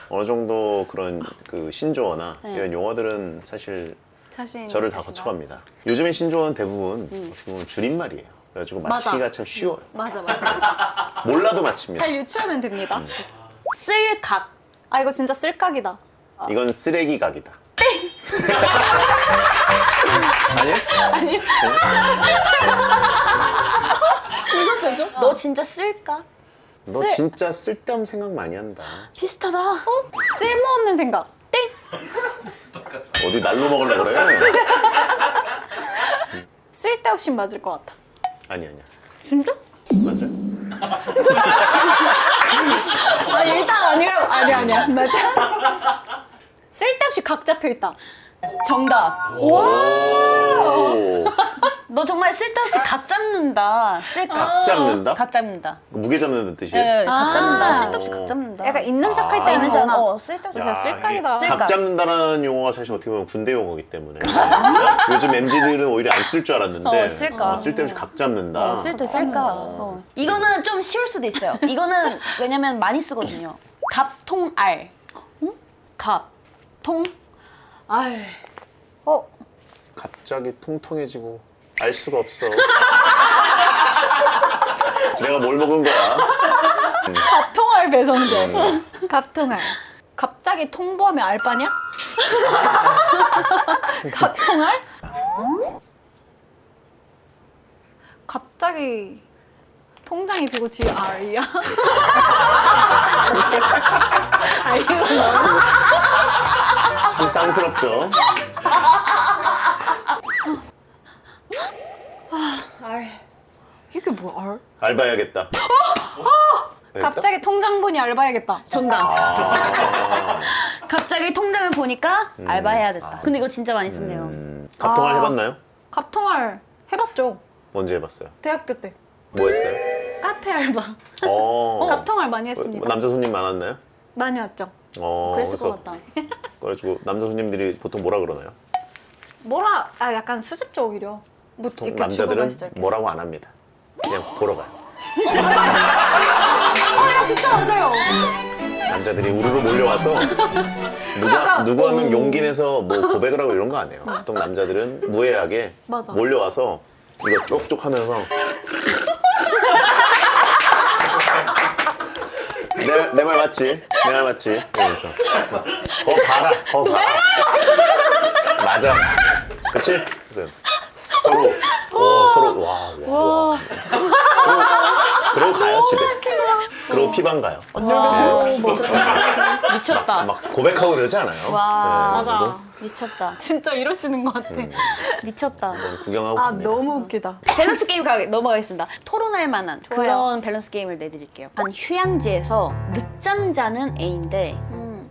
어느 정도 그런 그 신조어나 네. 이런 용어들은 사실 자신 저를 다 있으신가요? 거쳐갑니다. 요즘의 신조어는 대부분 어떻게 보면 줄임말이에요. 그래가지고 맞아. 맞히기가 참 쉬워요. 맞아. 몰라도 맞힙니다. 잘 유추하면 됩니다. 쓸각. 아 이거 진짜 쓸각이다. 이건 쓰레기 각이다. 아니에요? 웃었어요 좀? 너 진짜 쓸각? 너 진짜 쓸데없는 생각 많이 한다. 비슷하다. 쓸모없는 생각. 어디 날로 먹으려고 그래? 쓸데없이 맞을 것 같아. 아니야. 진짜? 맞아? 아 일단 아니라고. 아니야. 맞아. 쓸데없이 각 잡혀 있다. 정답. 오. 너 정말 쓸데없이 각 잡는다. 쓸각. 각 잡는다? 각 잡는다. 무게 잡는 뜻이에요? 네, 각 잡는다. 아. 쓸데없이 각 잡는다. 약간 있는 척할 아. 때 있는 있는 척. 척. 쓸데없이. 진짜 쓸각이다. 이게 쓸각. 각 잡는다라는 용어가 사실 어떻게 보면 군대 용어이기 때문에 요즘 MZ들은 오히려 안 쓸 줄 알았는데 쓸까. 쓸데없이 각 잡는다. 쓸데없이 쓸까. 이거는 좀 쉬울 수도 있어요. 이거는 왜냐면 많이 쓰거든요. 갑통알. 갑. 통. 알. 갑자기 통통해지고 알 수가 없어. 내가 뭘 먹은 거야? 갑통알 배성재. 갑통알. 갑자기 통보하면 알바냐? 갑통알? 갑자기 통장이 비고 뒤에 R이야? 참 쌍스럽죠? 이게 뭐야 R? 알바해야겠다. 갑자기 통장본이 알바해야겠다. 정답. 아, 갑자기 통장을 보니까 알바해야 됐다. 근데 이거 진짜 많이 쓴대요. 갑통알 아. 해봤나요? 갑통알 해봤죠. 언제 해봤어요? 대학교 때. 뭐 했어요? 카페 알바. 갑통알 많이 했습니다. 남자 손님 많았나요? 많이 왔죠. 그랬을 그래서 것 같다. 그래가지고 남자 손님들이 보통 뭐라 그러나요? 약간 수줍죠 오히려. 뭐 보통 이렇게 남자들은 주고받을 때. 뭐라고 안 합니다. 그냥 보러 가요. 진짜 맞아요. 남자들이 우르르 몰려와서 누구 하면 용기 내서 뭐 고백을 하고 이런 거 안 해요. 보통 남자들은 무해하게 맞아. 몰려와서 이거 쪽쪽 하면서 내 말 맞지? 내 말 맞지? 이러면서 거 봐라 맞아 그치? 그래서 서로 와 그러고 가요 집에 그러고 피방 가요 미쳤다. 막 고백하고 그러지 않아요? 와. 네, 맞아. 미쳤다. 진짜 이러시는 것 같아. 미쳤다. 한번 구경하고 아 갑니다. 너무 웃기다. 밸런스 게임 넘어가겠습니다. 토론할 만한 그런 밸런스 게임을 내드릴게요. 한 휴양지에서 늦잠 자는 애인데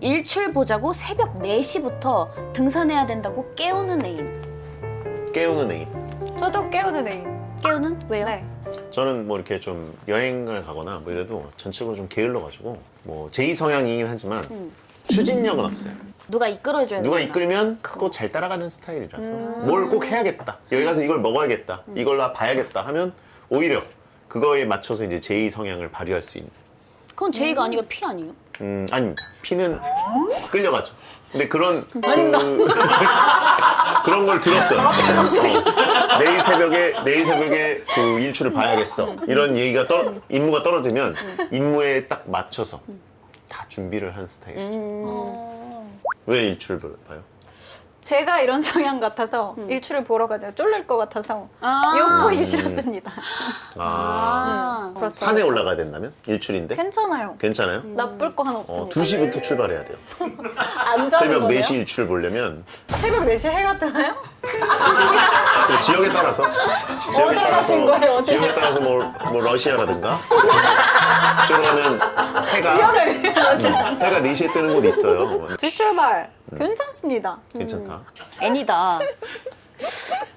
일출 보자고 새벽 4시부터 등산해야 된다고 깨우는 애인. 깨우는 애인 저도 깨우는 애인. 깨우는? 왜요? 네. 저는 뭐 이렇게 좀 여행을 가거나 뭐 이래도 전체적으로 좀 게을러가지고 뭐 제2 성향이긴 하지만 추진력은 없어요. 누가 이끌어줘야 누가 되나? 이끌면 또 잘 따라가는 스타일이라서 뭘 꼭 해야겠다. 여기 가서 이걸 먹어야겠다. 이걸 봐야겠다 하면 오히려 그거에 맞춰서 이제 제2 성향을 발휘할 수 있는. 그건 제이가 아니고 피 아니에요? 아닙니다. 피는 끌려가죠. 근데 그런 그런 걸 들었어요. 내일 새벽에 그 일출을 봐야겠어. 이런 얘기가 임무가 떨어지면 임무에 딱 맞춰서 다 준비를 한 스타일이죠. 왜 일출을 봐요? 제가 이런 성향 같아서 일출을 보러 가자 쫄릴 것 같아서 아. 욕보이기 싫었습니다. 그렇죠. 산에 올라가야 된다면? 일출인데? 괜찮아요. 괜찮아요? 나쁠 거 하나 없습니다. 2시부터 출발해야 돼요. 안 자는 새벽 거네요? 4시 일출 보려면 새벽 4시에 해가 뜨나요? 그 지역에 따라서 어디 가신 거예요, 어디? 지역에 따라서 뭐 러시아라든가 그쪽으로 가면 해가 4시에 뜨는 곳 있어요. 주출발 괜찮습니다. 괜찮다. 애니다.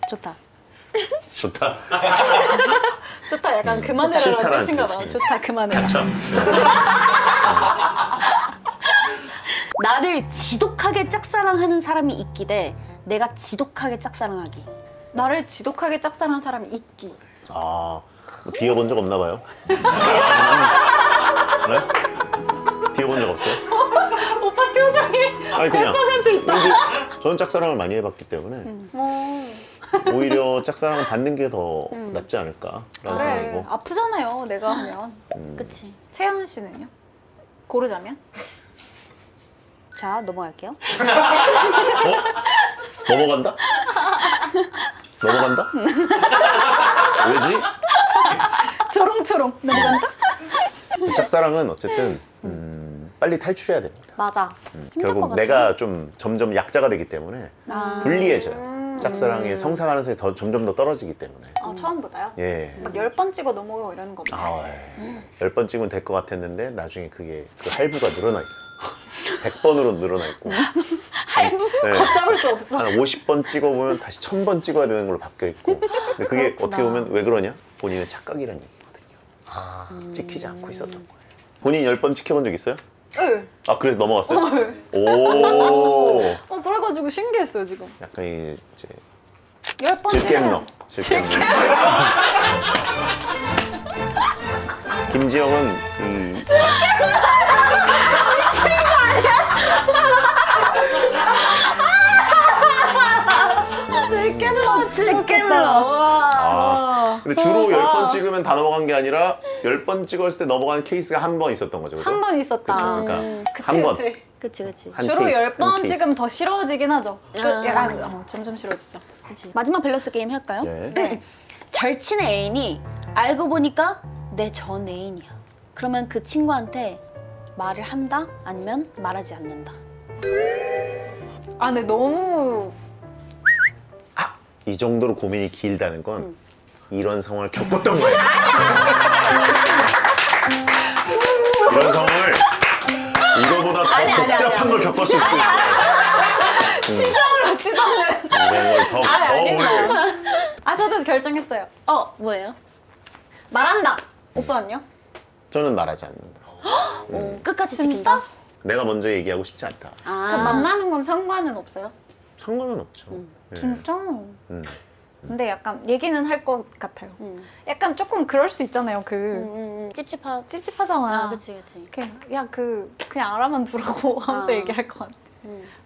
좋다. 좋다. 좋다 약간 그만해라라는 싫다라는 뜻인가 봐. 뜻이네. 좋다 그만해라. 참. 나를 지독하게 짝사랑하는 사람이 있기 대 내가 지독하게 짝사랑하기. 나를 지독하게 짝사랑한 사람이 있기. 뭐 뒤어본 적 없나 봐요. 네? 뒤어본 적 없어요? 오빠 표정이 아니 그냥 100% 있다. 왠지 저는 짝사랑을 많이 해봤기 때문에 오히려 짝사랑을 받는 게 더 낫지 않을까라는 그래, 생각이고. 아프잖아요, 내가 하면. 그치. 채연 씨는요? 고르자면? 자, 넘어갈게요. 넘어간다? 넘어간다? 왜지? 초롱초롱 넘어간다? 그 짝사랑은 어쨌든 빨리 탈출해야 됩니다. 맞아. 결국 내가 좀 점점 약자가 되기 때문에 불리해져요. 짝사랑의 성사가는 속이 점점 더 떨어지기 때문에. 아, 처음보다요? 예. 막 10번 찍어 넘어가고 이러는 거 없나요? 10번 찍으면 될 것 같았는데 나중에 그게 그 할부가 늘어나 있어. 100번으로 늘어나 있고. 할부? 네. 걷잡을 수 없어. 한 50번 찍어보면 다시 1000번 찍어야 되는 걸로 바뀌어 있고. 근데 그게 어떻게 보면 왜 그러냐? 본인의 착각이라는 얘기거든요. 찍히지 않고 있었던 거예요. 본인 10번 찍혀본 적 있어요? 네. 아, 그래서 넘어갔어요? 오. 그래가지고 신기했어요, 지금. 약간 이제 10번 질겜러. 질겜러. 김지영은 이 질겜러. 근데 주로 10번 찍으면 다 넘어간 게 아니라 10번 찍었을 때 넘어가는 케이스가 한 번 있었던 거죠. 그죠? 한 번 있었다. 그쵸? 그러니까 그치, 한 번. 그치. 그치. 한 주로 케이스, 10번 한 케이스. 찍으면 더 싫어지긴 하죠. 아. 약간 점점 싫어지죠. 그치. 마지막 밸런스 게임 할까요? 네. 네. 절친의 애인이 알고 보니까 내 전 애인이야. 그러면 그 친구한테 말을 한다? 아니면 말하지 않는다. 아, 근데 너무 이 정도로 고민이 길다는 건 이런 상황을 겪었던 거예요. 이런 상황을 이거보다 더 복잡한 걸 겪었을 수도 있어요. 시정으로 치닫는. 이런 걸더 아, 저도 결정했어요. 뭐예요? 말한다. 오빠는요? 저는 말하지 않는다. 끝까지 진짜? 지킨다? 내가 먼저 얘기하고 싶지 않다. 그럼 만나는 건 상관은 없어요? 상관은 없죠. 예. 진짜? 음. 근데 약간 얘기는 할 것 같아요. 약간 조금 그럴 수 있잖아요. 찝찝하잖아. 그치. 그냥 알아만 두라고 하면서 얘기할 것 같아.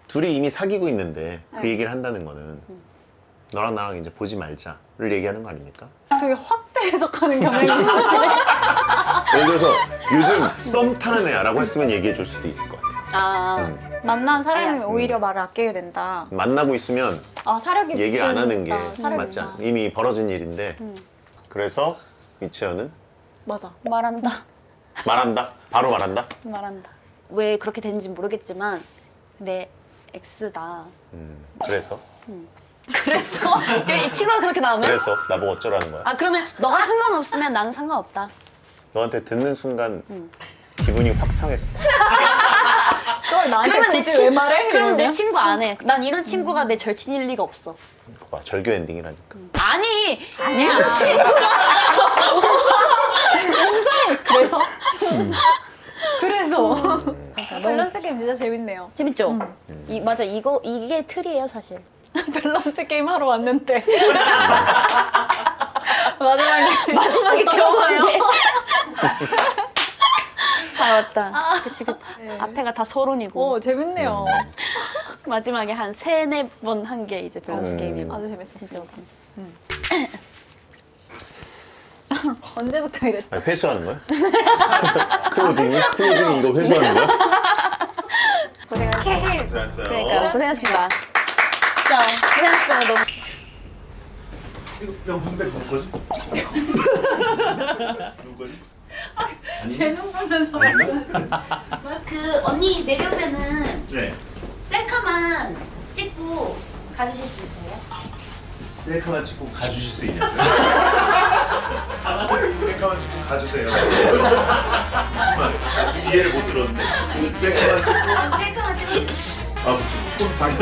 둘이 이미 사귀고 있는데 그 네. 얘기를 한다는 거는 너랑 나랑 이제 보지 말자를 얘기하는 거 아닙니까? 되게 확대 해석하는 경향이 있으시네. 예를 들어서 요즘 썸 타는 애야라고 했으면 얘기해 줄 수도 있을 것 같아요. 만난 사람이 오히려 말을 아끼게 된다. 만나고 있으면 아, 사력이 얘기를 안 하는 게 사력이 맞지 않아. 있다. 이미 벌어진 일인데 그래서 이채연은 맞아. 말한다. 말한다? 바로 말한다? 말한다. 왜 그렇게 되는지 모르겠지만 내 X다. 그래서? 그래서 이 친구가 그렇게 나오면 그래서 나보고 어쩌라는 거야? 그러면 너가 상관없으면 나는 상관없다. 너한테 듣는 순간 기분이 확 상했어. 그걸 나한테 그러면 내 굳이 왜 말해? 그럼 내 이러면? 친구 안 해. 난 이런 친구가 내 절친일 리가 없어. 봐, 절교 엔딩이라니까. 아니 이런 친구가 그래서? 그래서. 밸런스 게임 진짜 재밌네요. 재밌죠? 맞아 이게 틀이에요 사실. 밸런스 게임 하러 왔는데. 마지막에 결혼한 게. 맞다. 그치. 앞에가 다 서론이고 재밌네요. 마지막에 한 3-4번 한 게 이제 밸런스 게임이고. 아주 재밌었어요. 언제부터 이랬지? 아니, 회수하는 거야? 클로징이 이거 회수하는 거야? 고생하셨어요. 고생했어요. 그러니까 고생했습니다. 진짜 고생했어요 너무. 이거 무슨 백 누구 거지? 누구 거지? 재능 보면서 그 언니 내려오면은 네. 셀카만 찍고 가주실 수 있어요? 셀카만 찍고 가주실 수 있냐고요? 셀카만 찍고 가주세요. 뒤에를 못 들었는데 셀카만 찍고 셀카만 찍어주세요. 당연